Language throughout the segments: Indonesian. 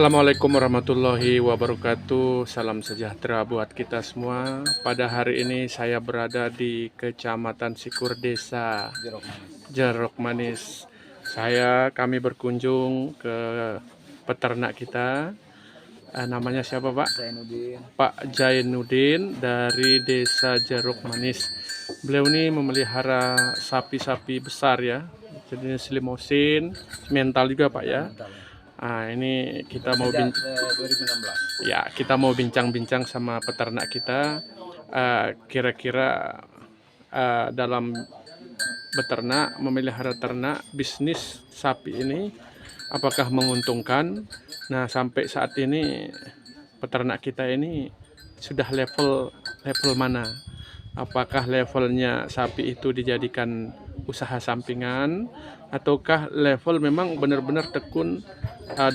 Assalamualaikum warahmatullahi wabarakatuh. Salam sejahtera buat kita semua. Pada hari ini saya berada di Kecamatan Sikur, Desa Jeruk Manis. Kami berkunjung ke peternak kita. Namanya siapa, Pak? Zainuddin. Pak Zainuddin dari Desa Jeruk Manis. Beliau ini memelihara sapi-sapi besar ya, jenis limosin, mental juga Pak ya. Ini kita mau 2016. Ya, kita mau bincang-bincang sama peternak kita. Kira-kira dalam beternak, memelihara ternak, bisnis sapi ini apakah menguntungkan? Nah, sampai saat ini peternak kita ini sudah level mana? Apakah levelnya sapi itu dijadikan usaha sampingan, ataukah level memang benar-benar tekun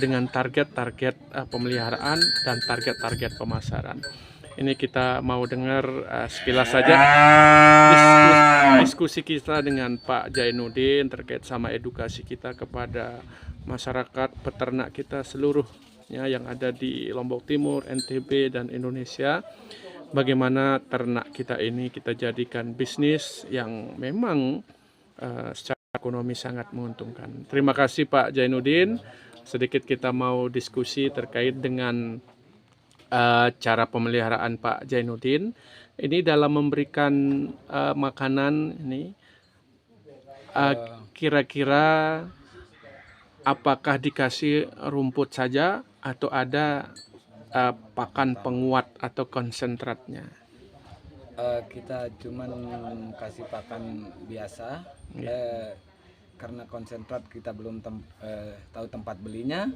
dengan target-target pemeliharaan dan target-target pemasaran. Ini kita mau dengar sekilas saja diskusi kita dengan Pak Zainuddin terkait sama edukasi kita kepada masyarakat peternak kita seluruhnya yang ada di Lombok Timur, NTB, dan Indonesia. Bagaimana ternak kita ini kita jadikan bisnis yang memang secara ekonomi sangat menguntungkan. Terima kasih Pak Zainuddin. Sedikit kita mau diskusi terkait dengan cara pemeliharaan Pak Zainuddin. Ini dalam memberikan makanan ini kira-kira apakah dikasih rumput saja atau ada pakan penguat atau konsentratnya? Kita cuman kasih pakan biasa, karena konsentrat kita belum tahu tempat belinya,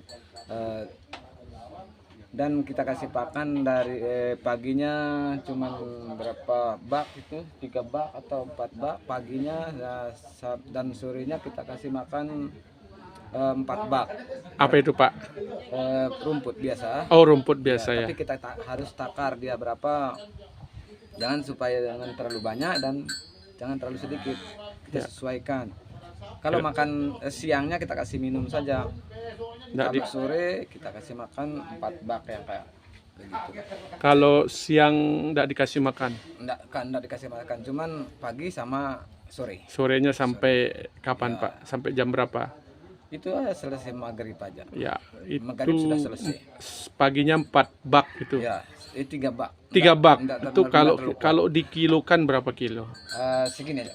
dan kita kasih pakan dari paginya cuman berapa bak itu, 3 bak atau 4 bak paginya, dan sorenya kita kasih makan 4 bak. Apa itu Pak? Rumput biasa. Oh, rumput biasa ya. Tapi kita harus takar dia berapa, supaya jangan terlalu banyak dan jangan terlalu sedikit, kita sesuaikan. Kalau makan siangnya kita kasih minum saja. Kalau sore kita kasih makan 4 bak yang kayak begitu. Kalau siang tidak dikasih makan? Enggak dikasih makan, cuman pagi sama sore. Sorenya sampai kapan Pak? Sampai jam berapa? Itu selesai maghrib aja. Ya, itu maghrib sudah selesai. Paginya 4 bak itu. Ya, 3 bak. 3 bak. Itu kalau dikilokan berapa kilo? Segini aja.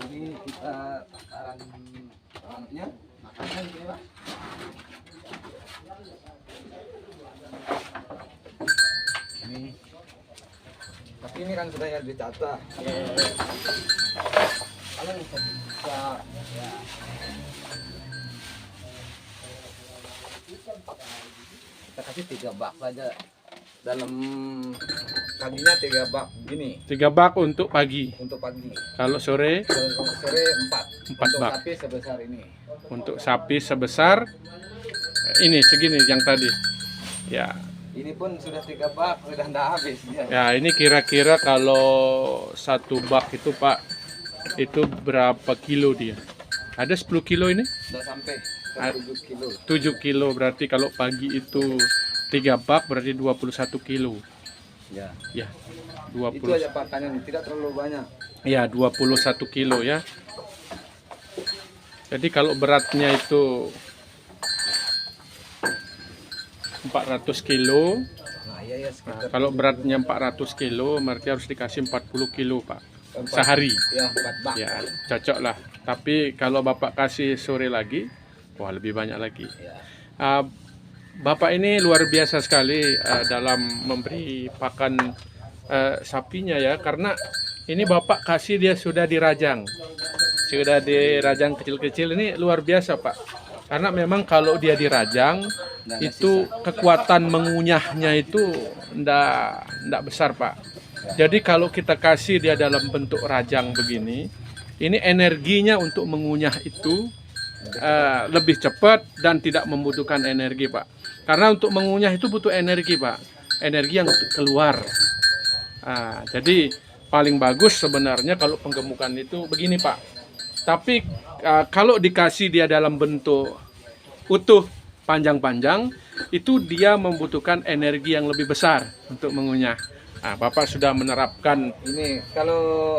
Ini kita taruhnya makanan ya, Pak. Ini. Tapi ini kan sudah ya ditata. Kalau bisa ya. Kita kasih 3 bak saja. Dalam paginya 3 bak begini. 3 bak untuk pagi. Untuk pagi. Kalau sore? Sore 4 bak. Sapi sebesar ini. Untuk sapi sebesar ini segini yang tadi. Ya. Ini pun sudah 3 bak, sudah tidak habis. Ya, ini kira-kira kalau 1 bak itu Pak, itu berapa kilo dia? Ada 10 kilo ini? Sudah sampai 7 kilo. 7 kilo berarti kalau pagi itu 3 bak berarti 21 kilo. Ya. Ya. 20. Itu aja pakannya, tidak terlalu banyak. Ya, 21 kilo ya. Jadi kalau beratnya itu 400 kilo. Nah, iya, Nah, kalau beratnya 400 kilo berarti harus dikasih 40 kilo Pak. Sehari. Ya, 4 bak. Ya, cocok lah. Tapi kalau Bapak kasih sore lagi, wah lebih banyak lagi. Ya. Bapak ini luar biasa sekali dalam memberi pakan sapinya ya, karena ini Bapak kasih dia sudah dirajang kecil-kecil. Ini luar biasa Pak, karena memang kalau dia dirajang itu kekuatan mengunyahnya itu ndak besar Pak. Jadi kalau kita kasih dia dalam bentuk rajang begini, ini energinya untuk mengunyah itu lebih cepat dan tidak membutuhkan energi Pak. Karena untuk mengunyah itu butuh energi Pak, energi yang keluar. Jadi paling bagus sebenarnya kalau penggemukan itu begini Pak. Tapi kalau dikasih dia dalam bentuk utuh panjang-panjang, itu dia membutuhkan energi yang lebih besar untuk mengunyah. Nah, Bapak sudah menerapkan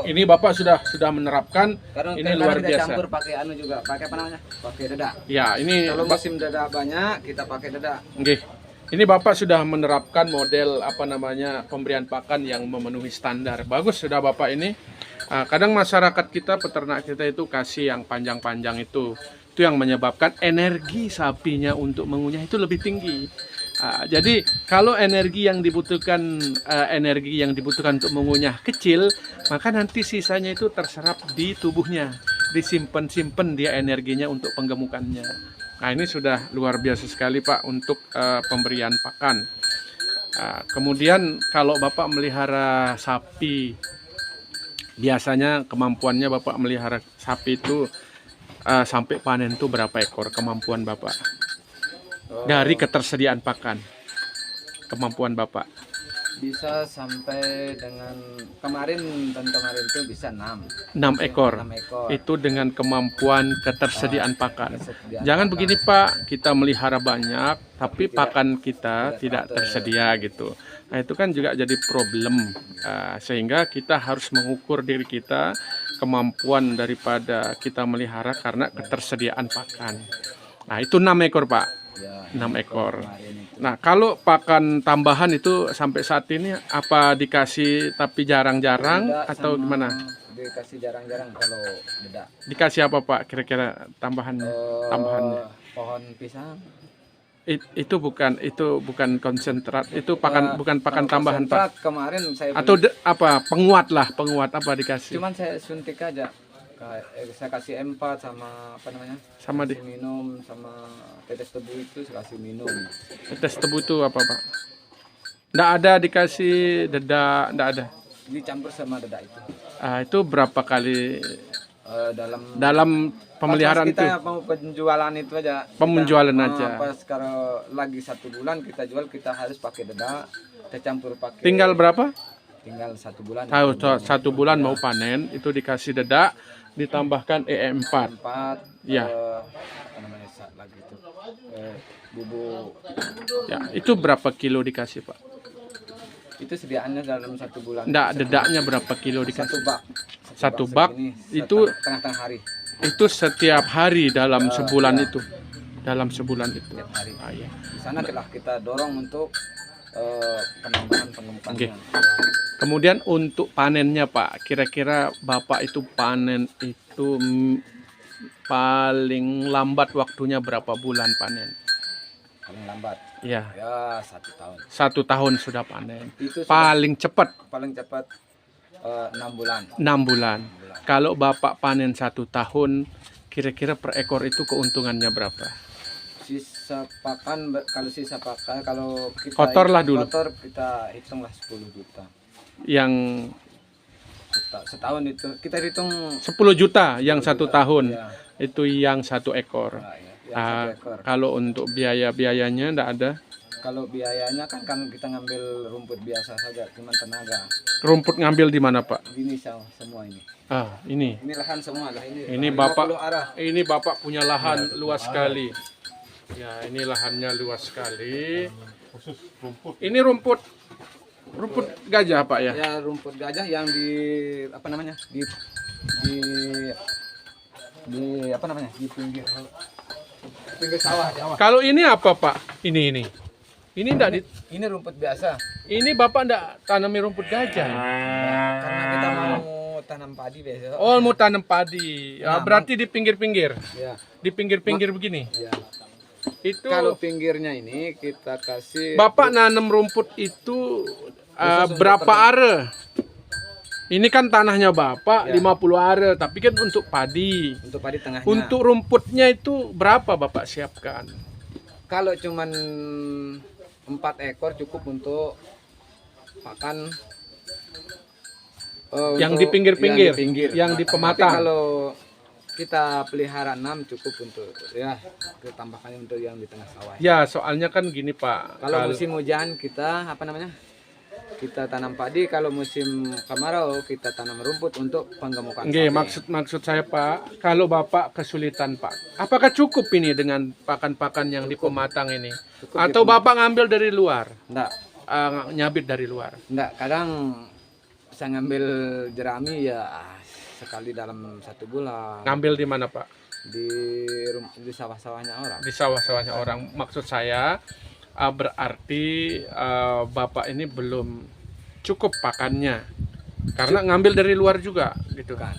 ini Bapak sudah menerapkan Karena ini luar kita biasa. campur pakai anu juga, pakai apa namanya? Pakai dedak. Ya, ini Kalau musim dedak banyak, kita pakai dedak. nggih. Ini Bapak sudah menerapkan model apa namanya pemberian pakan yang memenuhi standar. Bagus sudah Bapak ini. Kadang masyarakat kita, peternak kita itu kasih yang panjang-panjang itu yang menyebabkan energi sapinya untuk mengunyah itu lebih tinggi. Jadi kalau energi yang dibutuhkan untuk mengunyah kecil, maka nanti sisanya itu terserap di tubuhnya, disimpan dia energinya untuk penggemukannya. Nah, ini sudah luar biasa sekali Pak untuk pemberian pakan. Kemudian kalau Bapak melihara sapi, biasanya kemampuannya Bapak melihara sapi itu sampai panen itu berapa ekor kemampuan Bapak? Dari ketersediaan pakan, kemampuan Bapak. Bisa sampai dengan kemarin itu bisa 6 ekor. 6 ekor. Itu dengan kemampuan ketersediaan pakan. Jangan begini Pak, kita melihara banyak tapi pakan kita tidak tersedia gitu. Nah, itu kan juga jadi problem. Sehingga kita harus mengukur diri kita, kemampuan daripada kita melihara karena ketersediaan pakan. Nah, itu 6 ekor Pak. 6 ekor. Nah, kalau pakan tambahan itu sampai saat ini apa dikasih tapi jarang-jarang atau gimana? Dikasih jarang-jarang kalau dedak. Dikasih apa Pak kira-kira tambahannya? Pohon pisang. Itu bukan konsentrat, itu bukan pakan tambahan Pak. Kemarin saya Atau penguat apa dikasih? Cuman saya suntik aja. Saya kasih M4 sama apa namanya? Sama kasih minum sama tetes tebu itu saya kasih minum. Tetes tebu itu apa Pak? Nggak ada dikasih dedak, nggak ada. Dicampur sama dedak itu. Itu berapa kali dalam pemeliharaan kita itu? mau penjualan itu aja. Penjualan aja. Pas kalau lagi 1 bulan kita jual, kita harus pakai dedak, kita campur pakai. Tinggal berapa? Tinggal 1 bulan. Tahu 1 bulan mau panen itu dikasih dedak, ditambahkan EM4. Ya. Apa namanya lagi itu? Bubuk. Ya, itu berapa kilo dikasih Pak? Itu sediaannya dalam 1 bulan. Nggak, dedaknya berapa kilo dikasih? 1 bak. Satu bak itu tengah-tengah hari. Itu setiap hari dalam sebulan itu. Dalam sebulan itu. Setiap hari. Iya. Di sana kita dorong untuk penambahan. Okay. Kemudian untuk panennya Pak, kira-kira Bapak itu panen itu paling lambat waktunya berapa bulan panen? Paling lambat. Ya. Ya 1 tahun. 1 tahun sudah panen. Itu paling cepat. Paling cepat 6 bulan. 6 bulan. Kalau Bapak panen 1 tahun, kira-kira per ekor itu keuntungannya berapa? Sisa pakan, kalau kita kotor lah dulu. Kotor kita hitunglah 10 juta. Yang setahun itu kita hitung 10 juta yang 1 tahun. Ya. Itu yang 1 ekor. Ya, 1 ekor. Kalau untuk biayanya enggak ada. Kalau biayanya kan kita ngambil rumput biasa saja, cuma tenaga. Rumput ngambil di mana Pak? Ini semua ini. Ini. Ini lahan semua lah ini. Ini Bapak punya lahan luas sekali. Ya, ini lahannya luas sekali. Khusus rumput. Ini rumput gajah Pak ya? Ya, rumput gajah yang di apa namanya? Di apa namanya? Di pinggir sawah. Kalau ini apa Pak? Ini enggak ini rumput biasa. Ini Bapak enggak tanami rumput gajah. Karena kita mau tanam padi biasa. Oh, mau tanam padi. Berarti di pinggir-pinggir. Ya. Di pinggir-pinggir begini. Ya. Itu kalau pinggirnya ini kita kasih. Bapak nanam rumput itu berapa are? Ini kan tanahnya Bapak 50 are, tapi kan untuk padi. Untuk padi tengahnya. Untuk rumputnya itu berapa Bapak siapkan? Kalau cuman 4 ekor cukup untuk pakan yang di pinggir-pinggir, yang di pematang. Tapi kalau kita pelihara 6 cukup untuk kita tambahkan untuk yang di tengah sawah. Ya, soalnya kan gini Pak. Kalau musim hujan kita apa namanya? kita tanam padi, kalau musim kemarau kita tanam rumput untuk penggemukan Nggih, sapi. maksud saya Pak, kalau Bapak kesulitan Pak, apakah cukup ini dengan pakan-pakan yang di pematang ini? Cukup Atau di Bapak ngambil dari luar? Enggak, Nyabit dari luar? kadang bisa ngambil jerami ya sekali dalam 1 bulan Ngambil di mana Pak? di sawah-sawahnya orang. Di sawah-sawahnya orang. Maksud saya berarti Bapak ini belum cukup pakannya. Karena ngambil dari luar juga gitu. Bukan.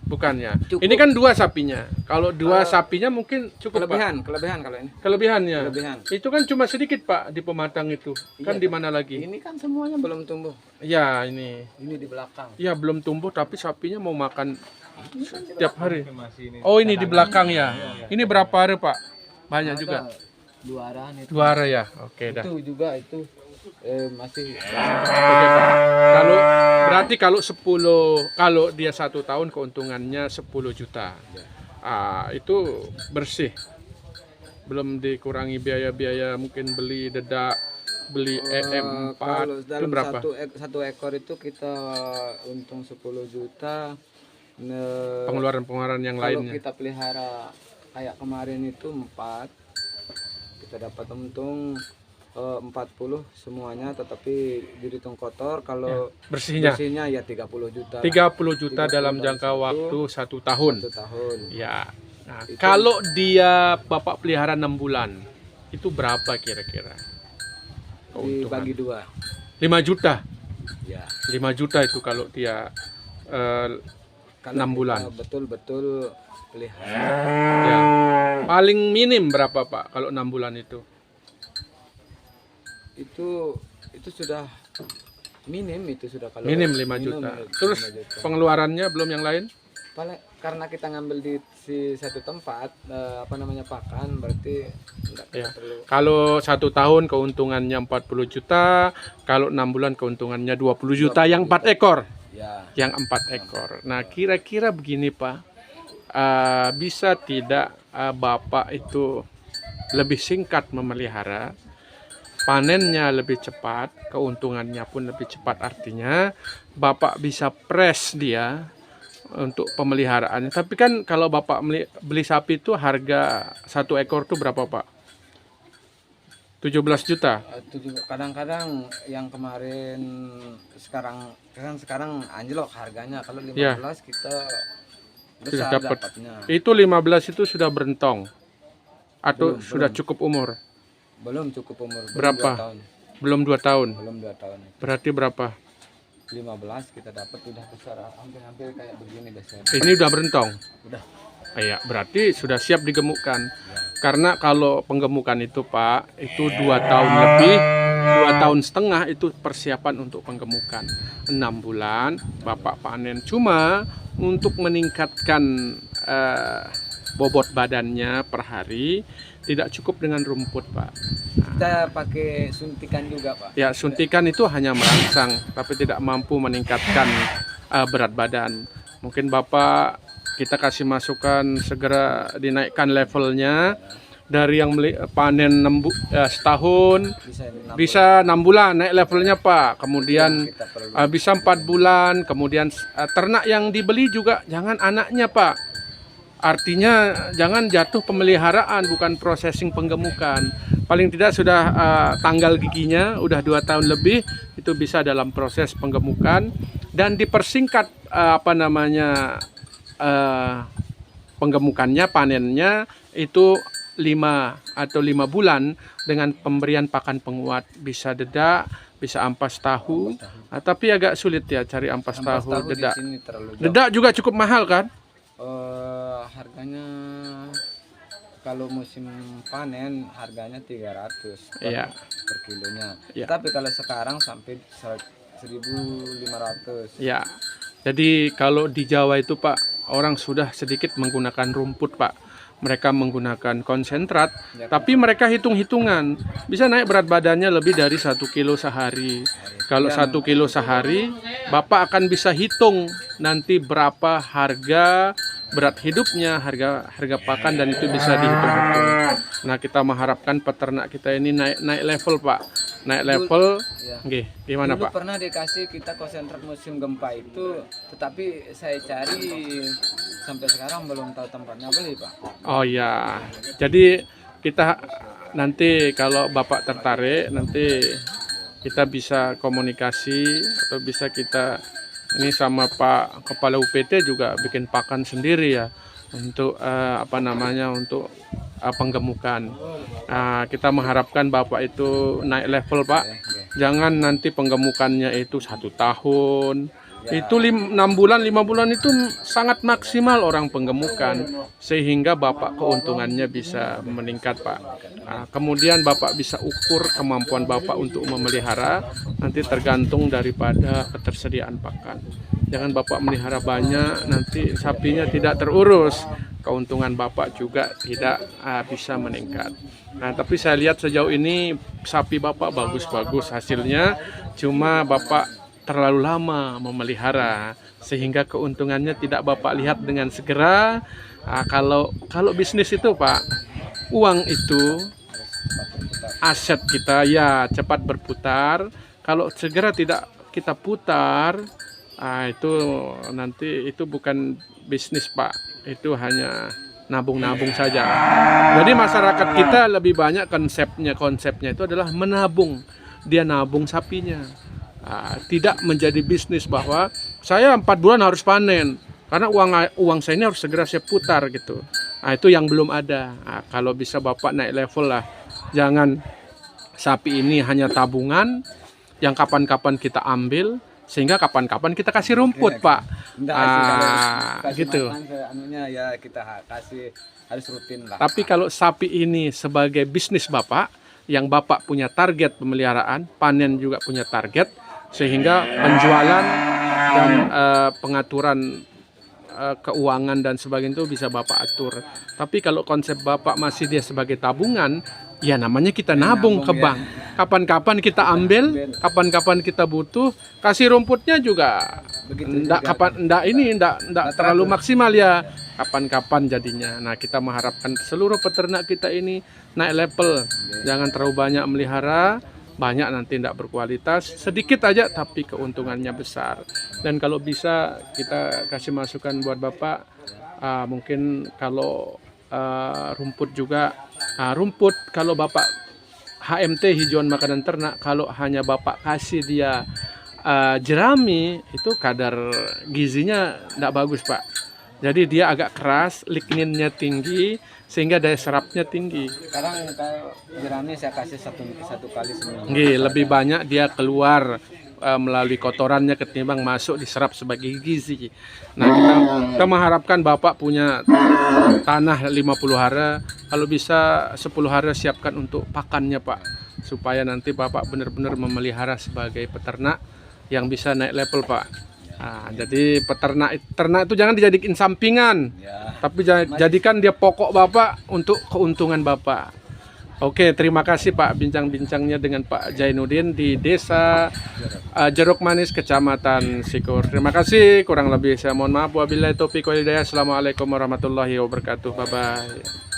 Bukannya. Cukup. Ini kan 2 sapinya. Kalau 2 sapinya mungkin cukup Pak. Kelebihan kalau ini. Kelebihannya. Kelebihan. Itu kan cuma sedikit Pak di pematang itu. Kan Iya, di mana lagi? Ini kan semuanya belum tumbuh. Ya ini. Ini di belakang. Ya belum tumbuh tapi sapinya mau makan setiap hari. Oh ini di belakang ya. Ini berapa hari Pak? Banyak juga. 2 arahan itu. 2 hari ya. Oke dah. Itu juga itu masih Oke Pak. Kalau berarti kalau dia 1 tahun keuntungannya 10 juta. Itu bersih. Belum dikurangi biaya-biaya mungkin beli dedak, beli EM4 kalau itu dalam berapa? satu ekor itu kita untung 10 juta. Pengeluaran-pengeluaran yang Kalau lainnya. kita pelihara kayak kemarin itu 4, kita dapat untung 40 semuanya, tetapi dihitung kotor. Kalau Bersihnya bersihnya ya 30 juta. 30 juta 30 dalam dalam jangka satu- waktu 1 tahun. 1 tahun. Ya. Nah, Itu- kalau dia Bapak pelihara 6 bulan, itu berapa kira-kira? Keuntungan. Dibagi 2. 5 juta. Ya. 5 juta itu kalau dia Kalau 6 bulan. kita betul-betul pelihara Ya. Paling minim berapa Pak kalau 6 bulan itu? itu sudah minim, itu sudah kalau Minim 5 juta. ya, Terus 5 juta. pengeluarannya belum yang lain? Karena kita ngambil di satu tempat pakan, berarti enggak Ya. perlu. Kalau 1 tahun keuntungannya 40 juta, kalau 6 bulan keuntungannya 20 juta yang 4 ekor. Ya. Yang 4 ekor. Nah, kira-kira begini Pak, bisa tidak Bapak itu lebih singkat memelihara, panennya lebih cepat, keuntungannya pun lebih cepat, artinya Bapak bisa press dia untuk pemeliharaannya. Tapi kan kalau Bapak beli sapi itu harga 1 ekor itu berapa Pak? 17 juta. Itu juga kadang-kadang yang kemarin sekarang anjlok harganya. Kalau 15 kita besar dapat. dapatnya. Itu 15 itu sudah berentong atau sudah cukup umur? Belum cukup umur. Berapa? 2 tahun. Belum 2 tahun. Belum 2 tahun. Berarti berapa? 15 kita dapat udah besar, hampir kayak begini biasanya. Ini udah berentong. Udah. Iya, berarti sudah siap digemukkan. Karena kalau penggemukan itu Pak, itu 2 tahun lebih, 2,5 tahun itu persiapan untuk penggemukan. 6 bulan Bapak panen. Cuma untuk meningkatkan bobot badannya per hari tidak cukup dengan rumput Pak. Kita pakai suntikan juga Pak. Ya, suntikan itu hanya merangsang, tapi tidak mampu meningkatkan berat badan. Mungkin Bapak kita kasih masukan segera dinaikkan levelnya dari yang panen setahun bisa 6 bulan naik levelnya Pak. Kemudian bisa 4 bulan. Kemudian ternak yang dibeli juga jangan anaknya Pak. Artinya jangan jatuh pemeliharaan, bukan processing penggemukan. Paling tidak sudah tanggal giginya udah 2 tahun lebih, itu bisa dalam proses penggemukan dan dipersingkat penggemukannya, panennya itu 5 bulan dengan pemberian pakan penguat, bisa dedak, bisa ampas tahu. Tapi agak sulit ya cari ampas tahu dedak. Dedak juga cukup mahal kan? Harganya kalau musim panen harganya 300 Iya. per kilonya. Iya. Tapi kalau sekarang sampai 1.500. Ya. Jadi kalau di Jawa itu Pak, orang sudah sedikit menggunakan rumput Pak. Mereka menggunakan konsentrat, tapi mereka hitung-hitungan bisa naik berat badannya lebih dari 1 kilo sehari. Kalau 1 kilo sehari, Bapak akan bisa hitung nanti berapa harga berat hidupnya, harga pakan, dan itu bisa dihitung-hitung. Nah, kita mengharapkan peternak kita ini naik level Pak. naik level. Ya. Nggih, gimana Dulu Pak? pernah dikasih kita konsentrat musim gempa itu, tetapi saya cari sampai sekarang belum tahu tempatnya, beli Pak. Oh ya, jadi kita nanti kalau Bapak tertarik, nanti kita bisa komunikasi atau bisa kita ini sama Pak Kepala UPT juga bikin pakan sendiri ya untuk apa namanya untuk penggemukan. Kita mengharapkan Bapak itu naik level Pak. Jangan nanti penggemukannya itu 1 tahun. Itu 6 bulan, 5 bulan itu sangat maksimal orang penggemukan sehingga Bapak keuntungannya bisa meningkat Pak. Kemudian Bapak bisa ukur kemampuan Bapak untuk memelihara, nanti tergantung daripada ketersediaan pakan. Jangan Bapak melihara banyak, nanti sapinya tidak terurus, keuntungan Bapak juga tidak bisa meningkat. Nah, tapi saya lihat sejauh ini sapi Bapak bagus-bagus hasilnya, cuma Bapak terlalu lama memelihara sehingga keuntungannya tidak Bapak lihat dengan segera. Kalau bisnis itu Pak, uang itu aset kita ya cepat berputar. Kalau segera tidak kita putar, itu nanti itu bukan bisnis Pak, itu hanya nabung-nabung saja. Jadi masyarakat kita lebih banyak konsepnya itu adalah menabung. Dia nabung sapinya. Tidak menjadi bisnis bahwa saya 4 bulan harus panen karena uang saya ini harus segera saya putar gitu. Itu yang belum ada. Kalau bisa Bapak naik level lah, jangan sapi ini hanya tabungan yang kapan-kapan kita ambil sehingga kapan-kapan kita kasih rumput Pak. Gitu. Anunya ya kita kasih harus rutin lah. Tapi kalau sapi ini sebagai bisnis Bapak, yang Bapak punya target pemeliharaan, panen juga punya target, sehingga penjualan dan pengaturan keuangan dan sebagainya itu bisa Bapak atur. Tapi kalau konsep Bapak masih dia sebagai tabungan, ya namanya kita nabung ke bank. Kapan-kapan kita ambil, kapan-kapan kita butuh, kasih rumputnya juga enggak terlalu maksimal ya. Kapan-kapan jadinya. Nah, kita mengharapkan seluruh peternak kita ini naik level. Jangan terlalu banyak melihara, banyak nanti tidak berkualitas, sedikit aja tapi keuntungannya besar. Dan kalau bisa kita kasih masukan buat Bapak, mungkin kalau rumput juga, rumput kalau Bapak HMT hijauan makanan ternak, kalau hanya Bapak kasih dia jerami, itu kadar gizinya tidak bagus Pak. Jadi dia agak keras, ligninnya tinggi, sehingga daya serapnya tinggi. Sekarang kalau jerami saya kasih satu kali seminggu. Lebih banyak dia keluar melalui kotorannya ketimbang masuk diserap sebagai gizi. Nah, kita mengharapkan Bapak punya tanah 50 hara, kalau bisa 10 hara siapkan untuk pakannya Pak, supaya nanti Bapak benar-benar memelihara sebagai peternak yang bisa naik level Pak. Jadi ternak itu jangan dijadikan sampingan, tapi jadikan dia pokok Bapak untuk keuntungan Bapak. Oke, terima kasih Pak bincang-bincangnya dengan Pak Jainuddin di Desa Jeruk Manis, Kecamatan Sikur. Terima kasih, kurang lebih saya mohon maaf. Wabillahi taufiq wal hidayah. Assalamualaikum warahmatullahi wabarakatuh. Bye bye.